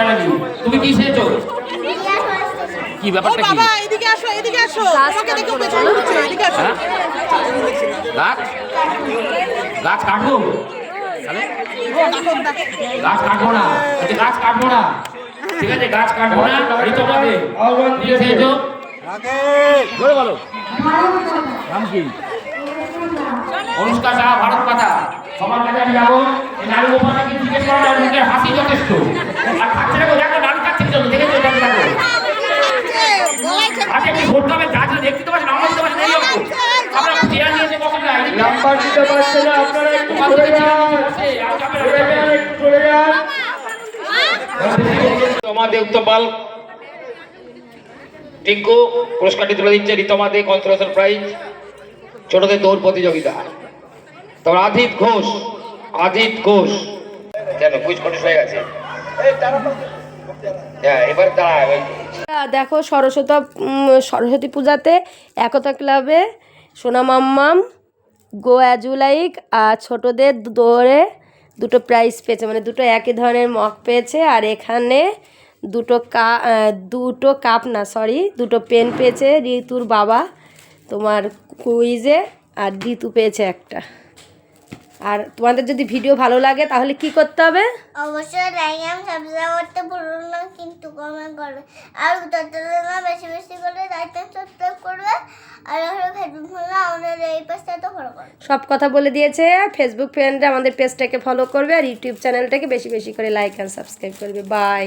করে নাকি? তুমি কি খেয়েছো? কি ব্যাপারটা কি? বাবা এদিকে আসো, এদিকে আসো, তোমাকে দেখো পেছনে ঘুরছে, এদিকে আসো। গাছ গাছ কাটবো? তাহলে গাছ কাটবো না, গাছ কাটবো না, ঠিক আছে? গাছ কাটবো না। ঋতুপদে কি খেয়েছো? বলো বলো। নাম কি? অনুষ্কা শাহ, ভারত মাতা। সবার কাছে আমি যাবো। এই নারী গোপালকে জিজ্ঞেস করা না, মুখের হাসি যথেষ্ট। আর খাচ্ছে না, দেখো নারী খাচ্ছে কি জন্য, দেখেছো? দেখো দেখো আজকে একটু ভোট হবে, যা যা দেখতে পাচ্ছেন, নাম্বার দিতে পারছেন, এই অঙ্ক আমরা চেয়ার নিয়েছে বসেন না, নাম্বার দিতে পারছে না, আপনারা একটু সরে যান, একটু সরে যান। রিতমা দেউত্তপাল টিঙ্কু পুরস্কারটি তুলে দিচ্ছে। রিতমা দে কনসোলেশন প্রাইজ ছোটদের দৌড় প্রতিযোগিতা। তারপর আদিত ঘোষ কেন কুইজ কন্টেস্ট হয়ে গেছে? হ্যাঁ এবার দাঁড়ায়। দেখো সরস্বতী পূজাতে একতা ক্লাবে সোনা মাম্মাম গো অ্যাজুলাইক আর ছোটদের দৌড়ে দুটো প্রাইজ পেয়েছে, মানে দুটো একই ধরনের মগ পেয়েছে। আর এখানে দুটো কাপ না সরি দুটো পেন পেয়েছে ঋতুর বাবা তোমার কুইজে, আর ঋতু পেয়েছে একটা। আর তোমাদের যদি ভিডিও ভালো লাগে তাহলে কি করতে হবে? অবশ্যই লাইক এন্ড সাবস্ক্রাইব করতে ভুলবেন না, কিন্তু কমেন্ট করবে। আর উত্তরটা বেশি বেশি করে লাইক এন্ড সাবস্ক্রাইব করবে। আর ফেসবুক ফ্রেন্ডরা আমাদের এই পেজটাতে ফলো করবে। সব কথা বলে দিয়েছে। ফেসবুক ফ্রেন্ডরা আমাদের পেজটাকে ফলো করবে, আর ইউটিউব চ্যানেলটাকে বেশি বেশি করে লাইক অ্যান্ড সাবস্ক্রাইব করবে। বাই।